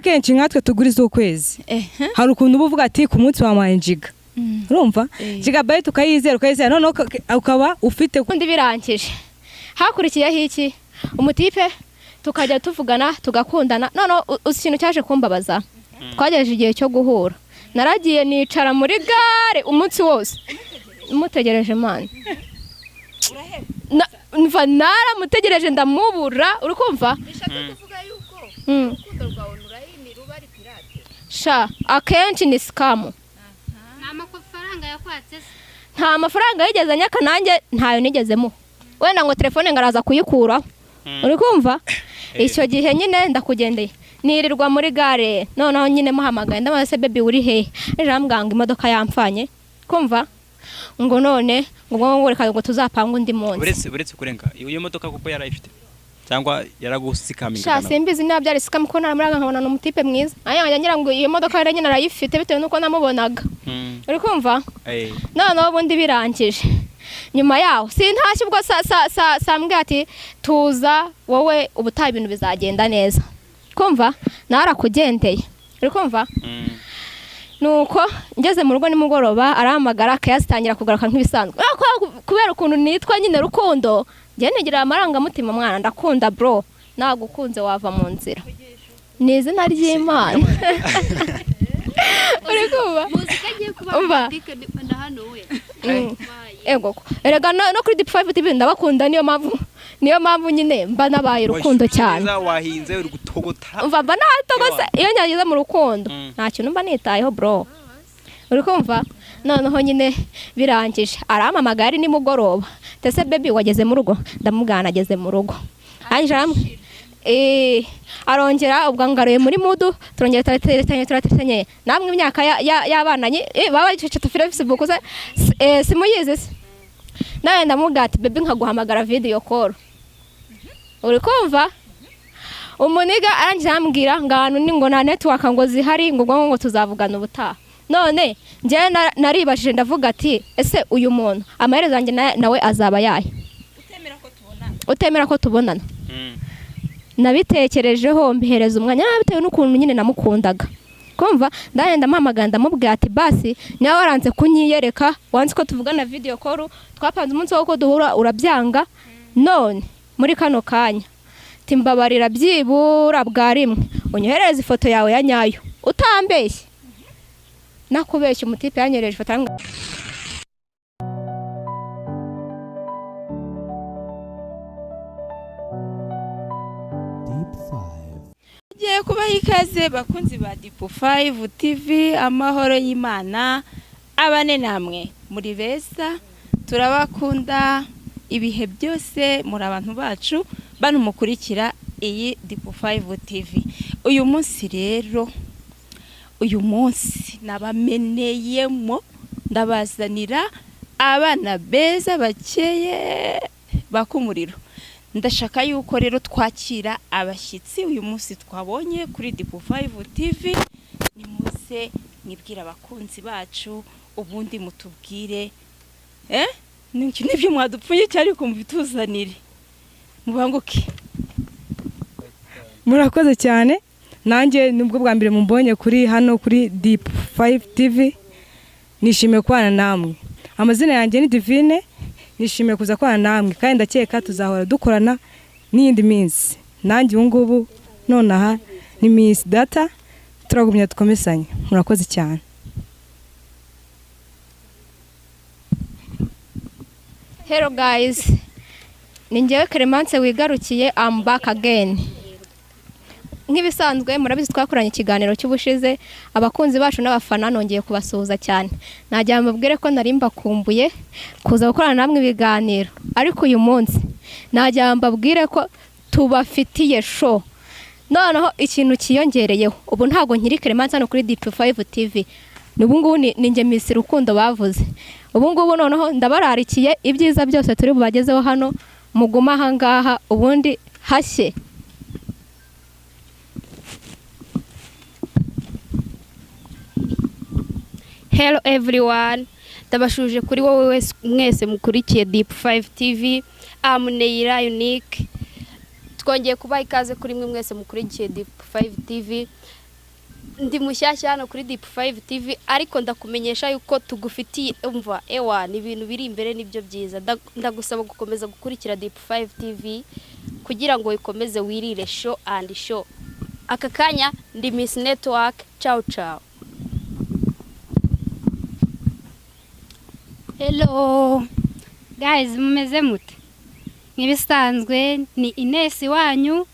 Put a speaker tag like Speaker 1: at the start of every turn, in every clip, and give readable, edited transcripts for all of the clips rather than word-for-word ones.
Speaker 1: kenshi nkatwe tuguriza ukwezi hari ukuntu uvuga ati ku munsi wa manjiga urumva gigabyte ukayizera none ukaba ufite
Speaker 2: kundi birangije hakurikiyeho iki umutipe tukajya tuvugana tugakundana none ikintu cyaje kumbabaza twagejeje igihe cyo guhura naragiye nicara muri gare umunsi wose mutegereje man mva naramutegereje ndamubura urikumva
Speaker 3: bishaka kuvuga yuko urukundo rwawe nurayini ruba ari pirate
Speaker 2: sha akenshi ni scam
Speaker 3: nta mafaranga yakwatse
Speaker 2: nta mafaranga yigeze nyaka nanjye ntayo nigezemo wenda ngo telefone ngaraza kuyikura urikumva icyo gihe nyine ndakugendeye nirirwa muri gare noneho nyine muhamagaye ndamase baby uri he njambwanga imodoka yampfanye kumva ngo none ngo reka ngo tuzapanga undi munsi
Speaker 4: uretse kurenga iyo modoka kuko yarayifite cyangwa yaragusikamingana
Speaker 2: sha simbizi niba byari sikam ko naramuraga nkabona n'umutipe mwiza ayanja ngira ngo iyo modoka yari nyine arayifite bitewe nuko namubonaga uri kumva noneho ubundi birangije nyuma yaho sintashye ubwo sambwe ati tuza wowe ubutaha ibintu bizagenda neza kumva narakugendeye uri kumva nuko ngeze mu rugo nimugoroba arahamagara akayazitangira kugaruka nk'ibisanzwe kubera ukuntu nitwa nyine rukundo njye nigira amarangamutima mwana ndakunda bro nagukunze wava mu nzira ni izina ry'Imana uri kumva
Speaker 3: muzika agiye kuba dikanda hano we
Speaker 2: ego erega no kuri Deep 5 TV ndabakunda niyo mpamvu nyine mba nabaye urukundo cyane
Speaker 4: wahinze uri gutogota
Speaker 2: mva mba natogose iyo nyageze mu rukundo nta kintu mba nitayeho bro uri kumva noneho nyine birangije arampamagara nimugoroba tese baby wageze mu rugo ndamubwana ageze mu rugo anjamwe arongera ubwo ngaruye muri mudu turongera turatetanye namwe imyaka y'abananye baba cicita Facebook se simuyize se nawe ndamugati baby nkaguhamagara video call uri kumva umuniga arangiye ambwira ngano ni ngo na network ngo zihari ngo tuzavugana ubutaha none nje naribashije ndavuga ati ese uyu muntu amaherezo yanjye nawe azaba yahe utemera ko tubonana nabitekerejeho mbihereza umwanya bitewe n'ukuntu nyine namukundaga kumva ndagenda mpamagara ndamubwira ati basi niba waranze kunyiyereka wanze ko tuvugana video call twapanze umunsi wo duhura urabyanga none muri kano kanya timbabarira byibura bwa rimwe unyohereza ifoto yawe ya nyayo utambeshye nakubeshye umutipe yanyereje ifoto
Speaker 5: Ngiye kubaha ikaze bakunzi ba Deep 5 TV amahoro y'Imana abane namwe muri beza turabakunda ibihe byose muri abantu bacu bano mukurikira iyi Deep 5 TV uyu munsi rero nabameneyemo ndabazanira abana beza bakeye bakumuriro ndashaka yuko rero twakira abashyitsi uyu munsi twabonye kuri Deep 5 TV nimuze nibwira abakunzi bacu ubundi mutubwire nibyo mwadupfuye cyari kumvituzanire mubanguke
Speaker 1: murakoze cyane nanjye nubwo bwa mbere mumbonye kuri hano kuri Deep 5 TV nishimiye kubana namwe amazina yanjye ni Divine nishimiye kuza kubana namwe kandi ndakeka tuzahora dukorana n'iyindi minsi nanjye ngubu nonaha ni Miss Data turagumya tukomesanye murakoze cyane
Speaker 2: Hello guys ningewe Clemence wigarukiye I'm back again nk'ibisanzwe murabizi twakoranye ikiganiro cy'ubushize abakunzi bacu n'abafana nongeye kubasuhuza cyane najya mbabwire ko nari mbakumbuye kuza gukorana namwe ibiganiro ariko uyu munsi najya mbabwire ko tubafitiye show noneho ikintu kiyongereyeho ubu ntago nkiri Clemence hano kuri Deep 5 TV n'ubungubu ninjye Miss Rukundo bavuze ubungubu noneho ndabararikiye ibyiza byose turi bubagezeho hano muguma ahangaha ubundi hashye
Speaker 3: Hello everyone ndabashuje kuri wowe mwese mukurikiye Deep 5 TV Amuneyira Unique twongeye kubaha ikaze kuri mwe mwese mukurikiye Deep 5 TV ndi mushyashya hano kuri Deep 5 TV ariko ndakumenyesha yuko tugufitiye umva ewa ni ibintu biri imbere nibyo byiza. Ndagusaba gukomeza gukurikira Deep 5 TV kugira ngo ikomeze wirire show and show. Aka kanya ndi Miss Network. Ciao ciao.
Speaker 6: Hello guys, mumeze mute? Nkibisanzwe ni Ines wanyu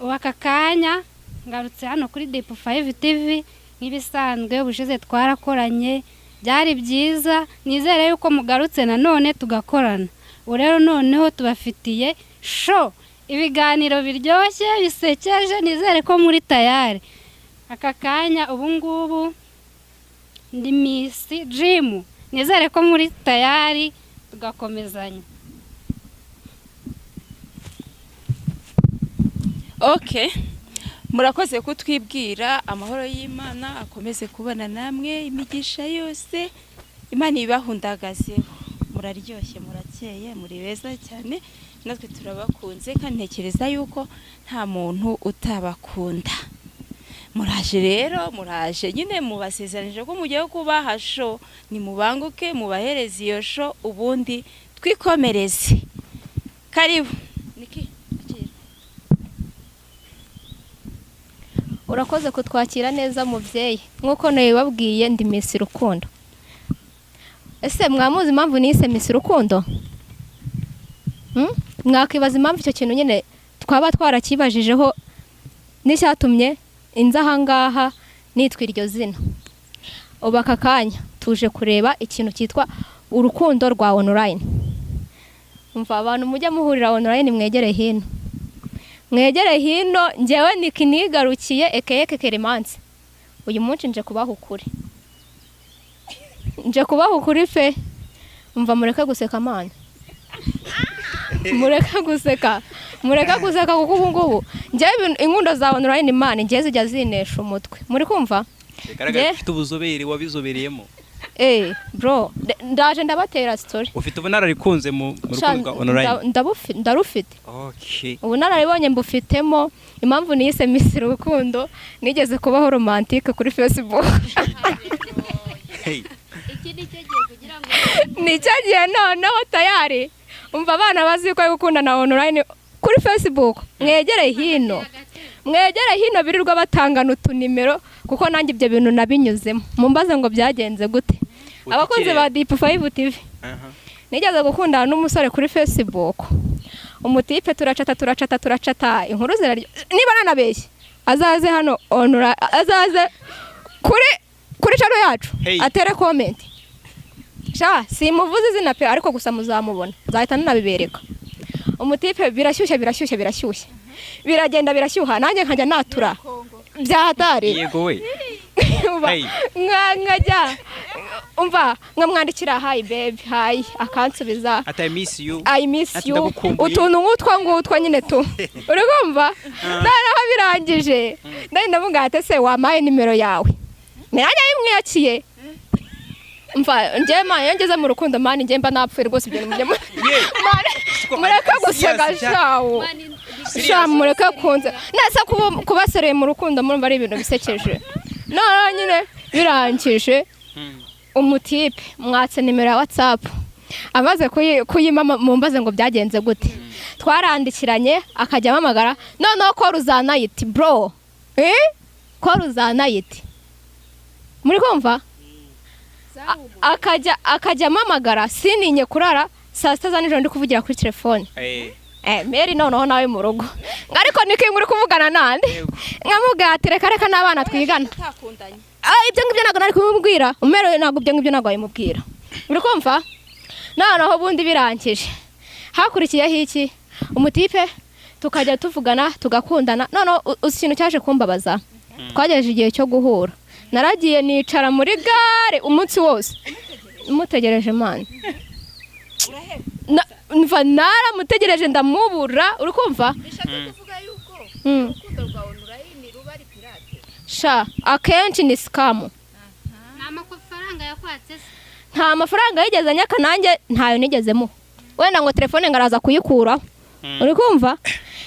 Speaker 6: waka kanya ngarutse hano kuri Deep 5 TV. Nkibisanzwe ubushize twarakoranye byari byiza, nizere yuko mugarutse nanone tugakorana. Urero noneho tubafitiye show, ibiganiro biryoshye bisekeje, nizere ko muri tayari. Aka kanya ubu ngubu ndi Miss Dream, nizere ko muri tayari tugakomezanya.
Speaker 5: Okay, murakoze kutwibwira. Amahoro y'Imana akomeze kubana namwe, imigisha yose Imana ibahundagazeho. Muraryoshye, murakeye, muri beza cyane, natwe turabakunze kandi ntekereza yuko nta muntu utabakunda. Muraje rero, muraje nyine mubasezeranyije ko mugiye kubaha show, ni mubanguke mubahereze iyo show ubundi twikomereze. Karibu. Niki?
Speaker 2: Urakoze kutwakira neza muvyeyi. Nkuko nabibabwiye ndi Miss Rukundo. Ese mwamuzi impamvu nise Miss Rukundo? Mwakibaza impamvu icyo kintu nyine twaba twarakibajijeho n'icyatumye inzaha ngaha nitwa iryo zina. Ubu aka kanya tuje kureba ikintu cyitwa urukundo rwa online. Umva abantu mujya muhurira online mwegere hino. Mwegere hino, njyewe nikinigarukiye ekeke keremansi. Uyu munsi nje kubaha ukuri. Nje kubaha ukuri fe. Umva mureka guseka mana. Mureka guseka kuko ubu ngubu njyewe inkundo za online imana njye zijya zinesha umutwe. Muri kumva?
Speaker 4: Bigaragara ufite ubuzobere wabizobereyemo.
Speaker 2: Bro, ndaje ndabatera story.
Speaker 4: Ufite ubunararikunze mu rukundo rwa online.
Speaker 2: Ndarufite.
Speaker 4: Okay.
Speaker 2: Ubunararibonye mbufitemo, impamvu niyise Miss Rukundo nigeze kubaho romantique kuri Facebook.
Speaker 3: Iki ni cyo giye kugira ngo
Speaker 2: ni cyo gihe noneho tayari. Umva abana bazi ko gukundana online kuri Facebook. Mwegere hino birirwa batangana utunimero kuko nanjye ibyo bintu nabinyuzemo. Mumbaze ngo byagenze gute. Abakunze ba Deep 5 TV. Nigeze gukundana n'umusore kuri Facebook. Umutipe turacata inkuru ziraryo. Niba nanabeshye azaze hano online, azaze kuri channel yacu atere comment. Sha simuvuze izina pe ariko gusa muzamubona. Nzahita nanabibereka. Umutipe birashyushye. Biragenda birashyuha nanjye nkajya natura. Byahatari.
Speaker 4: Yego we.
Speaker 2: Nkajya umva nkamwandikira hi babe hi akansubiza
Speaker 4: I miss you.
Speaker 2: I miss you. Utuntu ngutwa nyine tu. Urumva? Naraho birangije. Ndavuga ati se wamaye nimero yawe. Nanjye yimwiyakiye. Mva njema yongeze mu rukundo mani njye mba napfuye rwose ibyo mujye mureka gusega shawo. Sha mureka kunze. Nasa kubasereye mu rukundo murumva ari ibintu bisekeje. Nara nyine birangije. Umutipe mwatse nimero ya WhatsApp. Amaze kuyimama mumbaze ngo byagenze gute. Twarandikiranye akajya amamagara. No ko ruzana yiti bro. Ko ruzana yiti. Muri kumva? Akajya amamagara sininye kurara saa 7 z'ijoro ndi kuvugira kuri telefone. Meri noneho nawe mu rugo. Ariko nikinguri kuvugana nande. Nkamubwira reka n'abana twigana. Ibyo ngibyo nago nari kumubwira. Umero nago ibyo ngibyo nago ayimubwira. Uri kumva? Noneho bundi birangije. Hakurikiyeho iki? Umutipe tukajya tuvugana tugakundana. Noneho ikintu cyaje kumbabaza. Twagejeje igihe cyo guhura. Naragiye nicara muri gare umunsi wose. Mutegereje man. Mva naramutegereje ndamubura. Uri kumva?
Speaker 3: bishaka kuvuga yuko urukundo rwa online ruba ari pirate.
Speaker 2: Sha akenshi ni scam.
Speaker 6: Nta mafaranga yakwatse.
Speaker 2: Nta mafaranga yigeze nyaka nanjye ntayo nigezemo. Wenda ngo telefone ngaraza kuyikura. Uri kumva?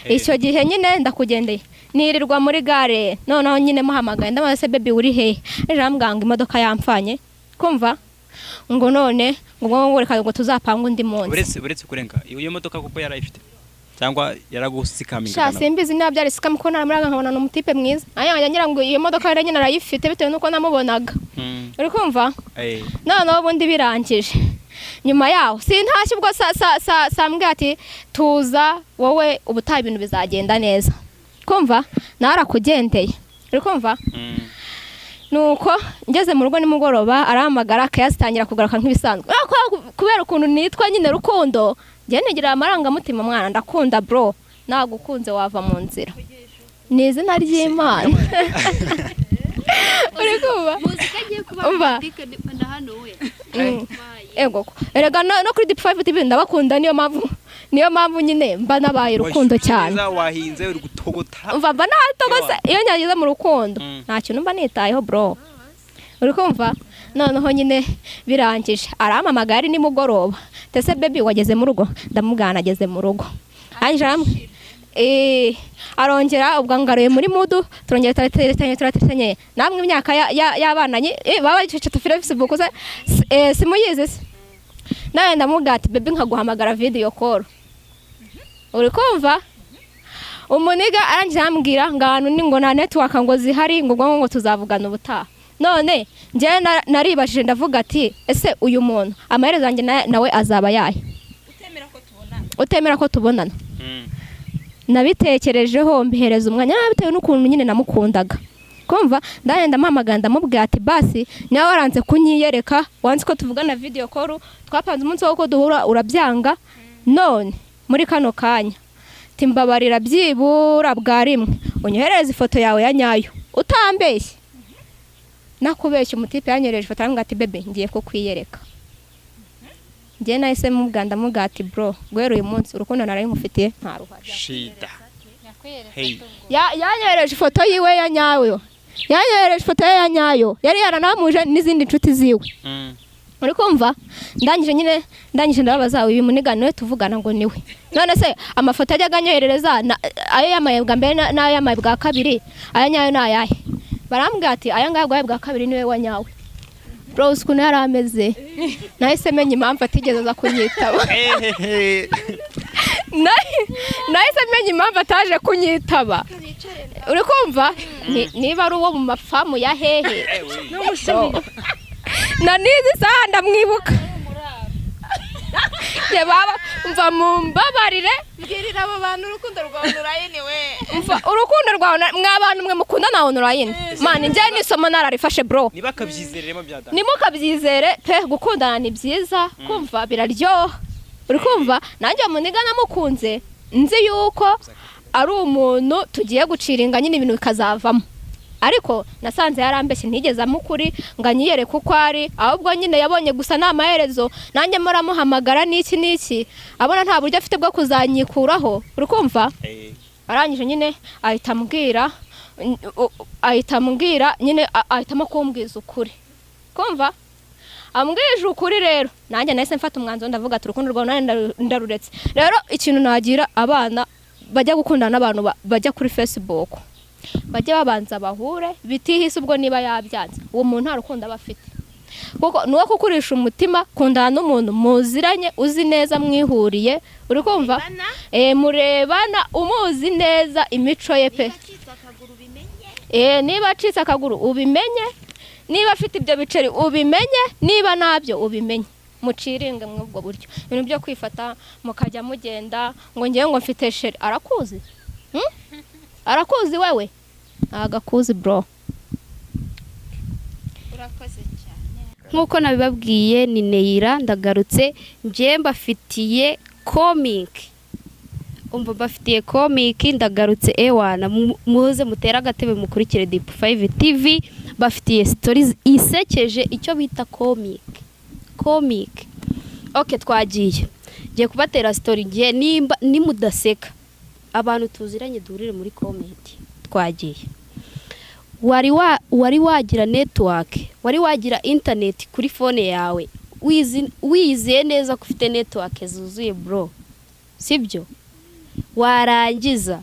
Speaker 2: Icyo gihe nyine ndakugendeye. nirirwa muri gare noneho nyine muhamagaye ndamaze se baby uri he rambwanga imodoka yampfanye kumva ngo none ngo reka ngo tuzapanga undi munsi
Speaker 4: uretse kurenga iyo modoka kuko yarayifite cyangwa yaragusikamiga
Speaker 2: sha simbizi niba byari sikam ko naramuraga nkabona no mutipe mwiza ayanga ngira ngo iyo modoka yari nyine arayifite bitewe nuko namubonaga uri kumva noneho ubundi birangije nyuma yaho sintashye ubwo sambwe ati tuza wowe ubutaha ibintu bizagenda neza kumva narakugendeye uri kumva nuko ngeze mu rugo nimugoroba arahamagara akayazitangira kugaruka nk'ibisanzwe kubera ukuntu nitwa nyine rukundo njye negira amarangamutima mwana ndakunda bro nagukunze wava mu nzira ni izina ry'Imana uri kuba
Speaker 3: muzika agiye kuba na hano we
Speaker 2: ego erega no kuri Deep 5 TV ndabakunda niyo mpamvu nyine mba nabaye rukundo cyane
Speaker 4: wahinze uri gutogota
Speaker 2: mva mba natogose iyo nyageze mu rukundo nta kintu mba nitayeho bro uri kumva noneho nyine birangije arampamagara nimugoroba tese baby wageze mu rugo ndamugana ageze mu rugo anjamwe arongera ubwo ngaruye muri mudu turongera turateranye namwe imyaka y'abananye baba iceceta Facebook simuyize nawe ndamugati baby nkaguhamagara video call uri kumva umuniga arangira ambwira ngano ni ngo na network ngo zihari ngo tuzavugana ubutaha none nje naribashije ndavuga ati ese uyu muntu amaherezo yanjye nawe azaba yahe utemera ko tubonana nabitekerejeho mbihereza umwanya bitewe n'ukuntu nyine namukundaga kumva ndagenda mpamagara ndamubwira ati basi niba waranze kunyiyereka wanze ko tuvugana video call twapanze umunsi wo ko duhura urabyanga none muri kano kanya timbabarira byibura bwa rimwe unyohereza ifoto yawe ya nyayo utambeshye nakubeshye umutipe yanyereje ifoto arambwira ati bebe ngiye ko kwiyereka njye nahise mubwanda mugati bro gwero uyu munsi urukundo narayimufitiye nta ruhari
Speaker 4: shida
Speaker 2: yanyereje ifoto yiwe ya nyayo yanyereje ifoto ya nyayo yari yaranamuje n'izindi nshuti ziwe uri kumva ndangije ndababaza uyu muniganwe tuvugana ngo niwe none se amafoto ajyaga anyoherereza ayo yamaye bwa mbere n'ayo yamaye bwa kabiri aya nyayo nayahe barambwira ati aya ngaya bwa kabiri niwe wa nyawe bro ukuntu yari ameze nahise menya impamvu atigeze aza kunyitaba nahise menya impamvu ataje kunyitaba uri kumva niba ari uwo mu mafamu ya hehe na nizi saha ndamwibuka ye baba mva mumbabarire mbwirira abo bantu urukundo rwawe nurayine we mva urukundo rwawe mwabantu mwe mukunda nawe nurayine man nje nisomo nararifashe bro
Speaker 4: nibakabyizereremo byada
Speaker 2: nimukabyizere pe gukundana ni byiza kumva biraryoha uri kumva nanjye muniga namukunze nzi yuko ari umuntu tugiye guciringa nyine ibintu bikazavamo ariko nasanze yarambeshye ntigeze amukuri nganyiyere kuko ari ahubwo nyine yabonye gusa namaherezo nanjye muramuhamagara niki abona nta buryo afite bwo kuzanyikuraho uri kumva arangije nyine ahita ambwira nyine ahitamo kumbwiza ukuri kumva ambwije ukuri rero nanjye nahise mfata umwanzuro ndavuga ati urukundo rwawe ndaruretse rero ikintu nagira abana bajya gukundana n'abantu bajya kuri Facebook bajya babanza bahure bitihise ubwo niba yabyanze uwo muntu nta rukundo aba afite kuko nuwo kukurisha umutima kundana n'umuntu muziranye uzi neza mwihuriye uri kumva murebana umuzi neza imico ye pe niba acitse akaguru ubimenye niba afite ibyo biceri ubimenye niba nabyo ubimenye muciringe mwubwo buryo ibintu byo kwifata mukajya mugenda ngo ngiye ngo mfite sheri arakuzi arakuzi wewe agakuzi bro
Speaker 5: urakoze cyane
Speaker 3: nkuko nabibabwiye ni Neira ndagarutse nje mbafitiye comic mbafitiye comic ndagarutse ewana muze mutera agatebe mukurikire Deep 5 TV bafitiye stories isekeje icyo bita comic okay twagiye ngiye kubatera story ngiye nimba nimudaseka abantu tuziranye durire muri comment twagiye wari wagira network wari wagira internet kuri phone yawe wizeye neza ko ufite network zuzuye bro sibyo warangiza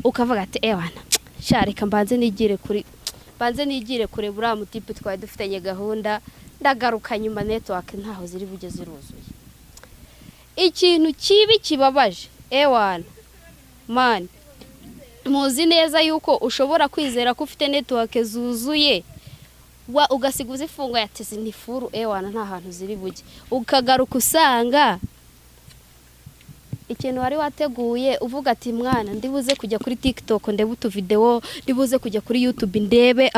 Speaker 3: ukavuga ati ewana shareka mbanze nigire kure buriya mutipe twari dufitanye gahunda ndagaruka nyuma network ntaho ziri bujye ziruzuye. Ikintu kibi kibabaje ewana man, muzi neza yuko ushobora kwizera ko ufite network zuzuye ugasiga uzifunga yateze nifuru ewana nta hantu ziri bujye, ukagaruka usanga ikintu wari wateguye uvuga ati mwana ndibuze kujya kuri TikTok ndebe utu video, ndibuze kujya kuri YouTube ndebe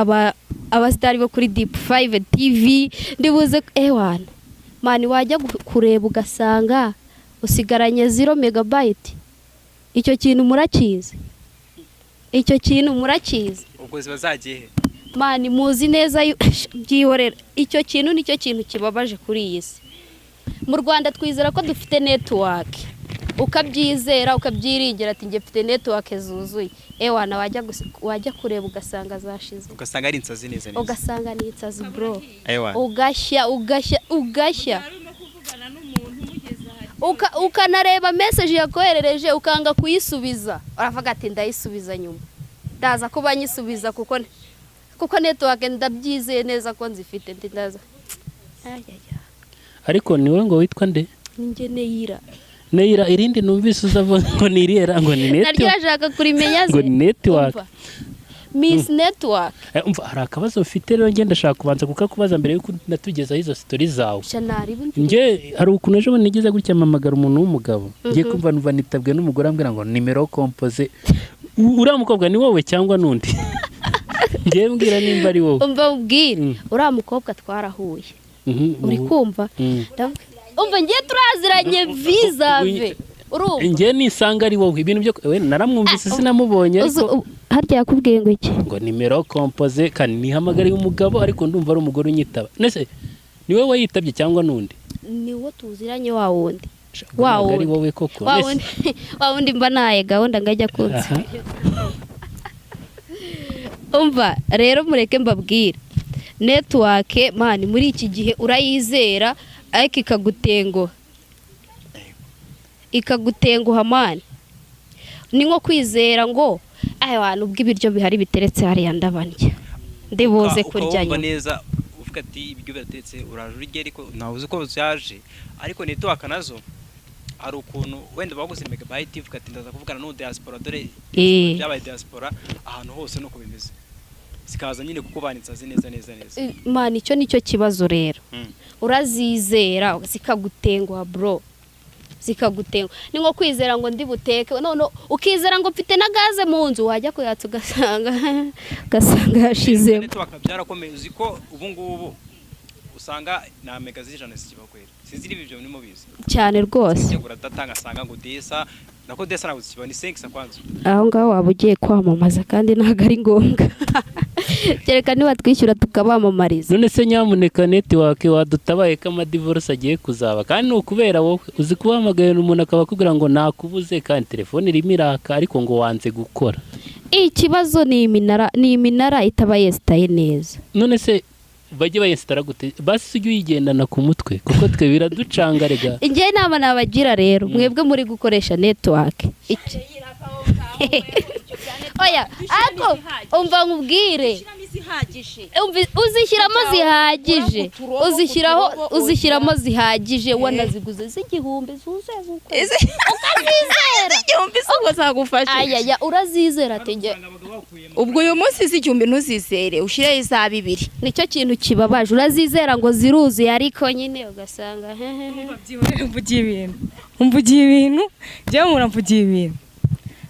Speaker 3: abasitari bo kuri Deep 5 TV, ndibuze ewana mani wajya kureba ugasanga usigaranye 0 megabyte. Icyo kintu murakizi,
Speaker 4: ubwo ziba zagiye
Speaker 3: mani muzi neza byihorera. Icyo kintu nicyo kintu kibabaje kuri iyi si. Mu Rwanda twizera ko dufite network, ukabyizera ukabyiringira ati nge mfite network zuzuye ewana wajya kureba ugasanga zashize,
Speaker 4: ugasanga ari insazi neza neza,
Speaker 3: ugasanga ni insazi bro, ugashya ukanareba message yakoherereje ukanga kuyisubiza, uravuga ati ndayisubiza nyuma, ndaza kuba nyisubiza kuko network ndabyizeye neza ko nzifite ndaza.
Speaker 7: Ariko niwe ngo witwa nde?
Speaker 3: Ninge
Speaker 7: Neira irindi numvise uzavuga ngo niriyera ngo ni network.
Speaker 3: Narashaka kurimenya ze.
Speaker 7: Ngo network.
Speaker 3: Miss Network.
Speaker 7: Umva hari akabazo ufite rero ngenda shaka kubanza kukakubaza mbere yuko natugeza izo story zawe. Nge hari ukuntu ejo nigeze gutya mamagara umuntu w'umugabo. Ngiye kumva numva nitabwe n'umugore ambwira ngo nimero compose. Uriya mukobwa ni wowe cyangwa nundi? Ngiye mbwira nimba ari wowe.
Speaker 3: Umva ubwire uriya mukobwa twarahuye. Uri kumva? Umva ngiye turaziranye visave.
Speaker 7: Ngiye nisanga ari wowe ibintu byo we naramwumvise sinamubonye ariko
Speaker 3: harya yakubwiye ngo iki?
Speaker 7: Ngo nimero compose kandi nihamagariye umugabo ariko ndumva ari umugore unyitaba. Nese niwe wayitabye cyangwa nundi?
Speaker 3: Niwo tuziranye wa wundi.
Speaker 7: Ari wowe koko.
Speaker 3: Wa wundi mba naye gahunda ngajya kunsi. Umva rero mureke mbabwira. Network man muri iki gihe urayizera ariko ikagutenguha man. Ni nko kwizera ngo abantu ubw'ibiryo bihari biteretse hariya ndabandya ndibuze kurya
Speaker 4: nyuma neza uvuga ati ibiryo biratetse uraje urige ariko ntawuzi ko byaje ariko network nazo hari ukuntu wenda baguze megabyte uvuga ati ndaza kuvugana no diaspora dore byabaye diaspora ahantu hose no kubimeze zikaza nyine kuko banitsaze neza
Speaker 3: man icyo nicyo kibazo rero urazizera zikagutenguha bro zikagutenga ni nko kwizera ngo ndi buteke none ukizera ngo mfite na gaze mu nzu wajya kuyatsa ugasanga yashize
Speaker 4: network byarakomeye uziko ubu ngubu usanga na mega zijana zikibakwera siziri ibyo muri mubizi
Speaker 3: cyane rwose
Speaker 4: ngura datanga sanga ngo desa nako desa nabuze kibona 5 kwanza
Speaker 3: aho ngaho wabugiye kwamamaza kandi ntago ari ngombwa kereka niba twishyura tukabamamariza
Speaker 7: none se nyamuneka network wadutabaye kama divorce agiye kuzaba kandi ukubera wowe uzi kubahamagaye umuntu akaba kugira ngo nakubuze kandi telefone irimo iraka ariko ngo wanze gukora
Speaker 3: ikibazo ni iminara itaba yestaye neza
Speaker 7: none se bajye bayestara gute basi ujye uyigendana ku mutwe kuko twe biraducanga rega
Speaker 3: ingiye nama nabagira rero mwebwe muri gukoresha network oya ako umva nkubwire uzishyiramo zihagije wanaziguze z'igihumbi zuzuye ukazizera
Speaker 5: igihumbi ubwo zagufasha
Speaker 3: aya urazizera tege
Speaker 5: ubwo uyu munsi z'igihumbi ntuzizere ushireho iza 2
Speaker 3: nicyo kintu kibabaje urazizera ngo ziruzuye ariko nyine ugasanga
Speaker 1: umvugiye ibintu njyewe muramvugiye ibintu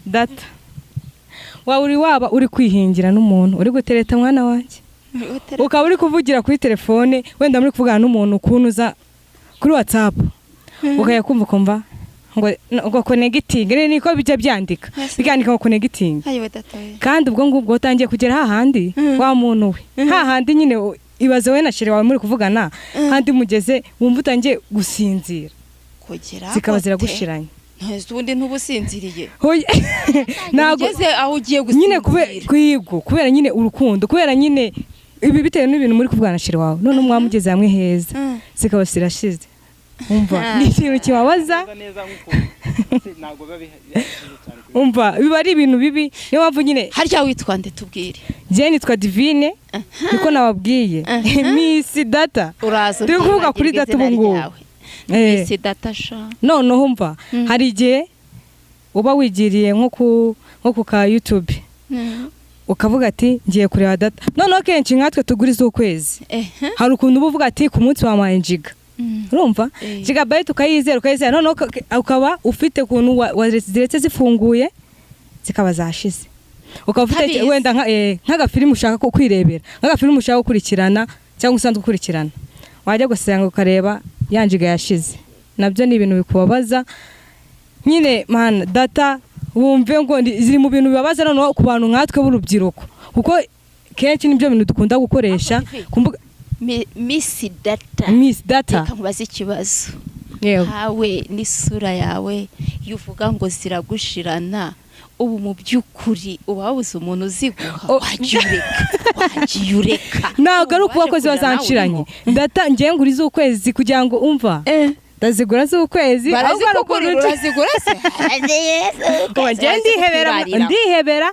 Speaker 1: data waba uri kwihingira n'umuntu uri gutereta mwana wanjye ukaba uri kuvugira kuri telefone wenda muri kuvugana n'umuntu ukunuza kuri WhatsApp ukaya kumva ngo connecting niko bijya byandika bigandika ngo connecting kandi ubwo ngubwo utangiye kugera hahandi wa muntu we hahandi nyine ibaze we na sheri wawe muri kuvugana handi mugeze wumva utangiye gusinzira zikaba ziragushiranye
Speaker 5: ubundi ntubusinziriye
Speaker 1: ntabwo
Speaker 5: aho ugiye gusinzira
Speaker 1: nyine kubera nyine urukundo kubera nyine ibi bitewe n'ibintu muri kuvugana na sheri wawe none mwamugeze hamwe heza zikaba zirashize umva ni ikintu kibabaza
Speaker 4: neza nk'uko ntabwo biba bihari cyane
Speaker 1: umva biba ari ibintu bibi niyo mpamvu nyine
Speaker 5: harya witwa nde tubwire
Speaker 1: je nitwa Divine niko nababwiye Miss Data turi kuvuga kuri data ubu ngubu
Speaker 5: Miss Data sha
Speaker 1: noneho umva hari igihe uba wigiriye nko ku ka YouTube ukavuga ati ngiye kureba data noneho kenshi nkatwe tuguriza ukwezi hari ukuntu uba uvuga ati ku munsi wa manjiga urumva gigabyte ukayizera noneho ukaba ufite ukuntu waziretse zifunguye zikaba zashize ukaba ufite wenda nk'agafilimi ushaka ko kwirebera nk'agafilimi ushaka gukurikirana cyangwa usanzwe gukurikirana wajya gusanga ukareba yanjiga yashize nabyo ni ibintu bikubabaza nyine man data wumve ngo ziri mu bintu bibabaza noneho ku bantu nkatwe b'urubyiruko kuko kenshi nibyo bintu dukunda gukoresha
Speaker 5: Miss Data nkubaza ikibazo hawe n'isura yawe yuvuga ngo ziragushirana ubu mu by'ukuri uba wabuze umuntu uziguha wagiye ureka
Speaker 1: ntabwo ari ukuba ko ziba zanshiranye data ngiye nguriza ukwezi kugira ngo umva ndazigura z'ukwezi
Speaker 5: barazigura se
Speaker 1: ndihebera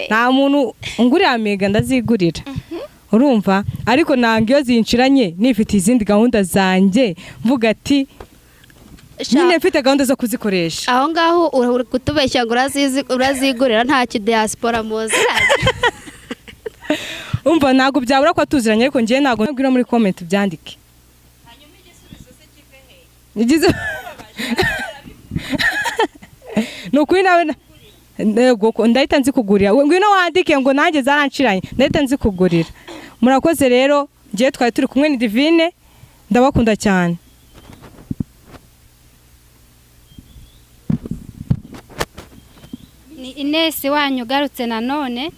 Speaker 1: nta muntu ungurira mega ndazigurira urumva ariko nanga iyo zinshiranye nifite izindi gahunda zanjye mvuga ati nyine mfite gahunda zo kuzikoresha
Speaker 3: aho ngaho uri kutubeshya ngo urazigurira nta kidiaspora muziranye
Speaker 1: umva ntabwo byabura ko tuziranye ariko ngiye ntabwo nabwira muri comment byandike hanyuma igisubizo se kive he nukuri nawe ndahita nzikugurira ngwino wandike ngo nanjye zaranshiranye ndahita nzikugurira murakoze rero ngiye twari turi kumwe ni Divine ndabakunda cyane
Speaker 6: ni Ines wanyu ugarutse nanone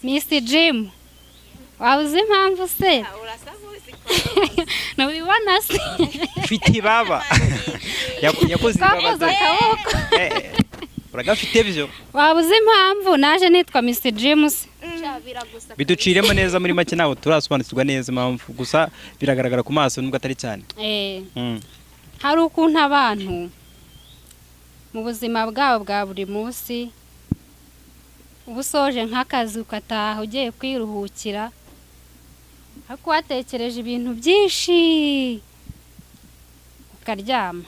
Speaker 6: Miss Jim wabuze impamvu se nubibona se
Speaker 4: fiti baba yakoze
Speaker 6: ibabada
Speaker 4: uragafite byo
Speaker 6: wabuze impamvu naje nitwa Miss Jim se
Speaker 4: biduciremo neza muri make nawe turasobanukirwa neza impamvu gusa biragaragara ku maso nubwo atari cyane
Speaker 6: hari ukuntu abantu mu buzima bwabo bwa buri munsi uba usoje nk'akazi ukataha ugiye kwiruhukira ariko watekereje ibintu byinshi ukaryama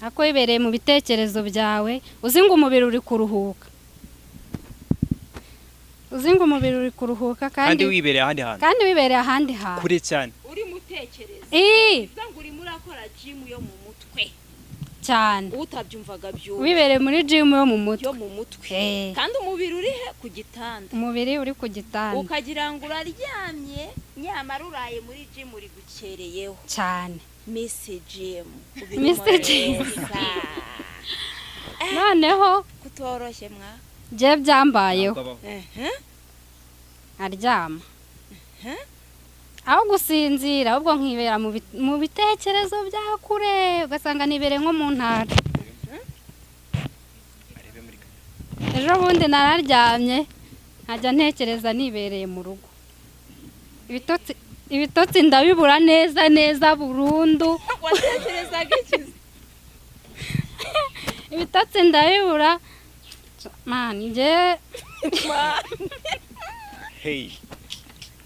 Speaker 6: ariko wibereye mu bitekerezo byawe uzi ngo umubiri uri kuruhuka kandi
Speaker 4: wibereye ahandi hantu kure cyane
Speaker 5: uri mutekereza uzanga uri murakora gym yo mu mutwe
Speaker 6: cyane
Speaker 5: utabyumvaga byo
Speaker 6: wibereye muri gym yo mu mutwe
Speaker 5: kandi umubiri uri he ku gitanda
Speaker 6: uri ku gitanda
Speaker 5: ukagira ngo uraryamye nyamara uraye muri gym uri gukereyeho
Speaker 6: cyane
Speaker 5: Miss Jim
Speaker 6: noneho
Speaker 5: kutoroshye mwa
Speaker 6: je byambayeho aryama aho gusinzira ahubwo nkibera mu bitekerezo bya kure ugasanga nibere nko mu ntara ejo bundi nararyamye nkajya ntekereza nibereye mu rugo ibitotsi ndabibura neza burundu
Speaker 5: watekerezaga iki
Speaker 6: ibitotsi ndabibura mani nge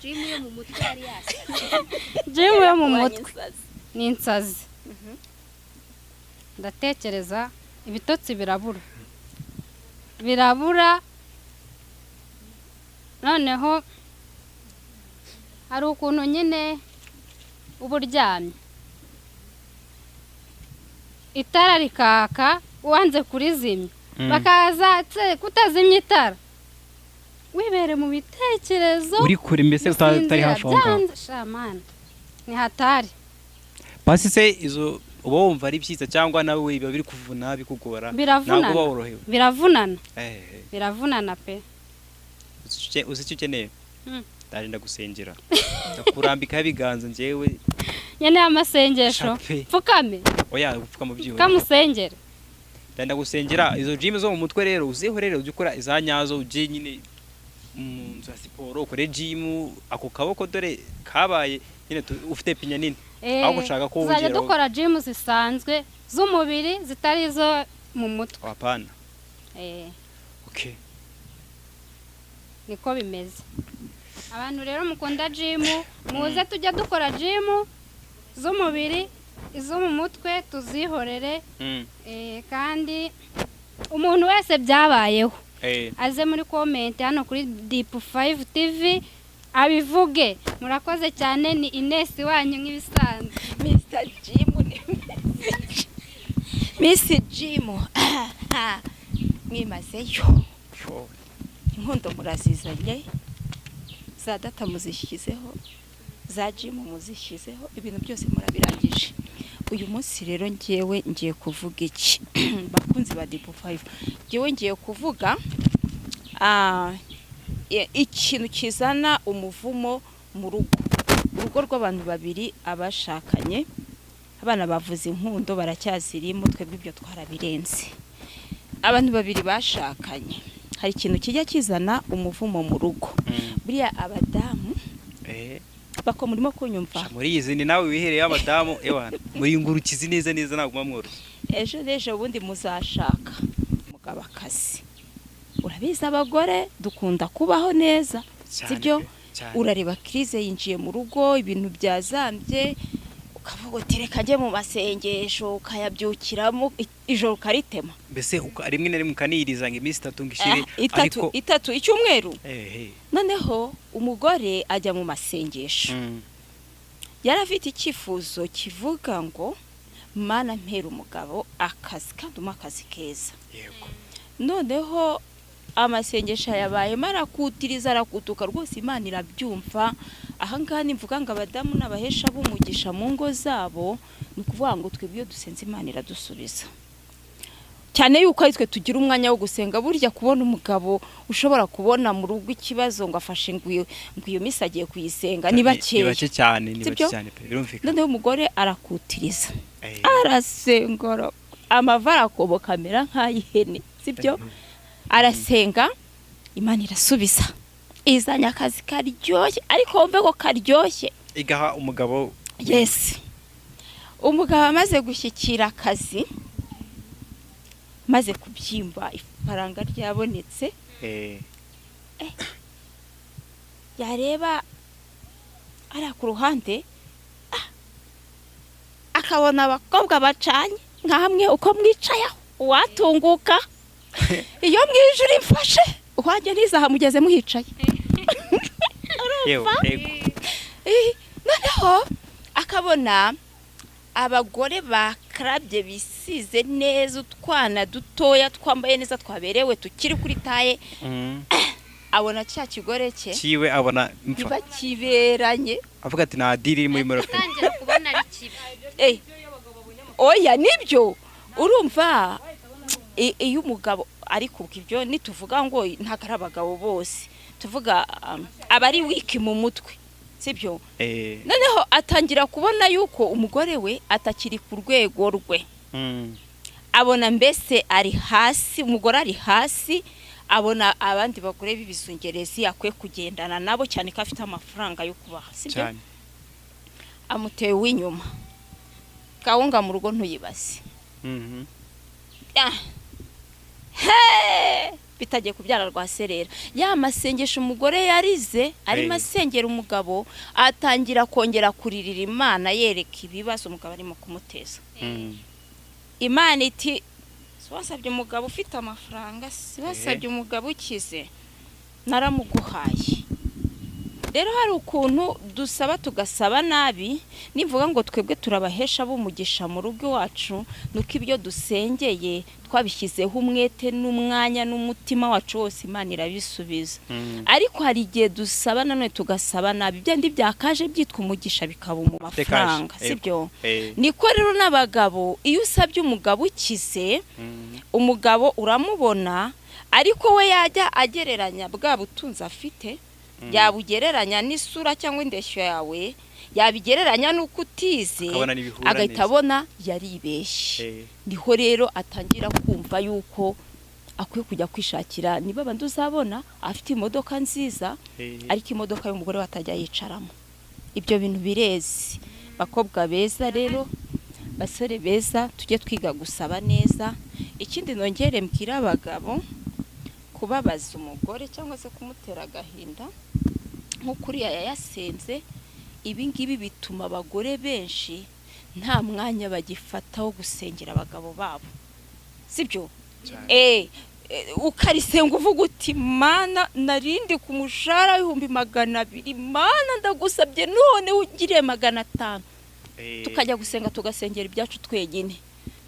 Speaker 3: Jim yo mu mutwe yari yase
Speaker 6: Jim yo mu mutwe ni insazi ndatekereza ibitotsi birabura noneho hari ukuntu nyine uba uryamye itara rikaka wanze kurizimya bakaza kutazimya itara wibere mu bitekerezo
Speaker 4: uri kure mbese utari hafi aho ngaho
Speaker 6: shamana ni hatari
Speaker 4: basi se izo uba wumva ari byiza cyangwa nawe biba biri kuvuna bikugora ntabwo uba worohewe
Speaker 6: biravunana pe
Speaker 4: uzi icyo ukeneye ndaje ndagusengera ndakurambikaho ibiganza njyewe
Speaker 6: nyene amasengesho pfukame
Speaker 4: oya upfuka mu byihoro
Speaker 6: kamusengera
Speaker 4: ndagusengera izo gym zo mu mutwe rero uziho rero ujye ukora izanyazo uje nyine za siporo ukore gym ako kaboko dore kabaye nyine ufite pinya nini aho gushaka ko
Speaker 6: uzajya dukora gym zisanzwe z'umubiri zitari zo mu mutwe.
Speaker 4: Wapana. Okay.
Speaker 6: Niko bimeze. Abantu rero mukunda gym, muze tujya dukora gym z'umubiri, izo mu mutwe tuzihorere. Kandi umuntu wese byabayeho aze muri comment hano kuri Deep5 TV abivuge. Murakoze cyane, ni Ines wanyu nk'ibisanzwe.
Speaker 5: Mr. Jim Miss Jim mwimazeyo inkondo murazizanye, za data muzishyizeho, za Jim muzishyizeho, ibintu byose murabirangije. Uyu munsi rero ngiye kuvuga iki bakunzi ba Deep5, ngiye kuvuga ikintu kizana umuvumo mu rugo rw'abantu babiri abashakanye. Abana bavuze inkundo baracyazirimo, twebwe ibyo twarabirenze. Abantu babiri bashakanye, hari ikintu kijya kizana umuvumo mu rugo. Buriya abadamu bako murimo kunyumva
Speaker 4: muri izindi nawe wihereye abadamu ewana muri ngurukizi neza ntabwo mworoshye.
Speaker 5: Ejo bundi muzashaka umugabo akazi. Urabizi abagore dukunda kubaho neza, sibyo? Urareba crise yinjiye mu rugo, ibintu byazambye, ukavuga uti reka njye mu masengesho, ukayabyukiramo ijoro karitema.
Speaker 4: Mbese rimwe na rimwe ukaniyiriza ngo iminsi 3 ngishire
Speaker 5: itatu icyumweru. Noneho umugore ajya mu masengesho. Yarafite icyifuzo kivuga ngo mana mpera umugabo akazi kandi akazi keza.
Speaker 4: Yego.
Speaker 5: Noneho amasengesho yabaye marakutiriza arakutuka rwose, Imana irabyumva. Aha ngaha nimvuga ngo abadamu n'abahesha b'umugisha mu ngo zabo, ni ukuvuga ngo twebwe iyo dusenze Imana iradusubiza. Cyane yuko ari twe tugira umwanya wo gusenga. Burya kubona umugabo ushobora kubona mu rugo ikibazo ngo afashe ngo iyo misa agiye kuyisenga ni bakeya
Speaker 4: cyane pe, birumvikana.
Speaker 5: Noneho umugore arakutiriza, arasengora, amavara akobo kamera nk'ayihene, sibyo? Arasenga, Imana irasubiza, izanya akazi karyoshye, ariko wumve ko karyoshye,
Speaker 4: igaha umugabo.
Speaker 5: Yes. Umugabo amaze gushyikira akazi, maze kubyimba, ifaranga ryabonetse, yareba ari ku ruhande, akabona abakobwa bacanye nka hamwe uko mwicayaho, watunguka iyo mwijuru imfashe uhajye ntizaha mugeze muhicaye. Noneho akabona abagore bakarabye bisize neza, utwana dutoya twambaye neza twaberewe tukiri kuri taye. Abona cya kigore cye
Speaker 4: kiwe, abona
Speaker 5: mfa kiberanye,
Speaker 4: avuga ati nta diri muri morope.
Speaker 3: Tangira kubona ari kibi.
Speaker 5: Oya nibyo urumva. Iyo umugabo ari kubw'ibyo, nituvuga ngo ntakara abagabo bose, tuvuga abari wiki mu mutwe, sibyo? Noneho atangira kubona yuko umugore we atakiri ku rwego rwe. Abona mbese ari hasi, umugore ari hasi. Abona abandi bagore b'ibizungerezi akwiye kugendana nabo, cyane ko afite amafaranga yo kubaha, sibyo? Amuteye w'inyuma, kawunga mu rugo ntuyibase. Bitagiye kubyara rwa serera. Ya masengesho umugore yarize arimo asengera umugabo, atangira kongera kuririra Imana, yereka ibibazo umugabo arimo kumuteza. Imana iti wasabye umugabo ufite amafaranga, wasabye umugabo ukize, naramuguhaye. Rero hari ukuntu dusaba tugasaba nabi. Nivuga ngo twebwe turabahesha b'umugisha mu rugo wacu, nuko ibyo dusengeye twabishyizeho umwete n'umwanya n'umutima wacu wose, Imana irabisubiza. Ariko hari igihe dusaba nanone tugasaba nabi, byandi byakaje byitwa umugisha bikaba mu mafaranga, sibyo? Niko rero n'abagabo, iyo usabye umugabo ukize, umugabo uramubona, ariko we yajya agereranya bwa butunzi afite, yabugereranya n'isura cyangwa indeshyo yawe, yabigereranya nuko utize, agahita abona yaribeshye. Niho rero atangira kumva yuko akwiye kujya kwishakira, niba abandi uzabona afite imodoka nziza, ariko imodoka y'umugore batajya yicaramo. Ibyo bintu birezi. Bakobwa beza rero, basore beza, tujye twiga gusaba neza. ikindi nongere mbwira abagabo kubabaza umugore cyangwa se kumutera agahinda nk'ukuri yayasenze ibi ngibi bituma abagore benshi nta mwanya bagifataho gusengera abagabo babo sibyo ukarisenga uvuga uti mana narindi ku mushara w'ibihumbi 200 mana ndagusabye none ugire 500 tukajya gusenga tugasengera ibyacu twenyine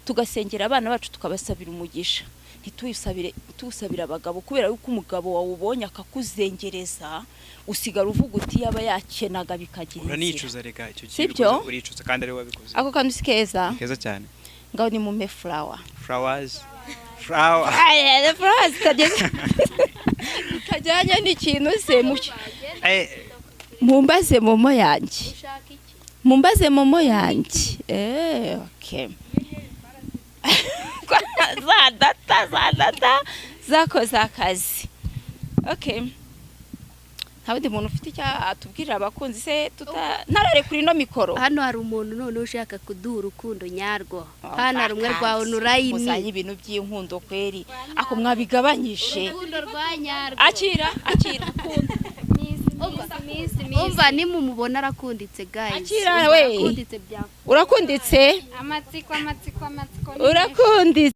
Speaker 5: tugasengera abana bacu tukabasabira umugisha ntituyisabire abagabo kubera yuko umugabo wawe ubonye akakuzengereza usigara uvuga uti yaba yakenaga bikagira
Speaker 4: uranicuza rega icyo
Speaker 5: sibyo
Speaker 4: uricuza kandi ari wabikoze
Speaker 5: ako kantu sikeza
Speaker 4: cyane
Speaker 5: ngaho ni mume flowers tajyanye n'ikintu se mumbaze momo yanjye okay za data zakoze akazi okay ntabwo umuntu ufite icyo atubwirira abakunzi se ntarare kuri no mikoro
Speaker 3: hano hari umuntu none ushaka kuduha urukundo nyarwo hano hari umwe rwa onurayini
Speaker 5: muzanye ibintu by'inkundo kweri ako mwabigabanyije
Speaker 3: urukundo rwa nyarwo
Speaker 5: akira
Speaker 3: umva nimumubona arakunditse guys
Speaker 5: akira we urakunditse
Speaker 6: amatsiko
Speaker 5: urakunditse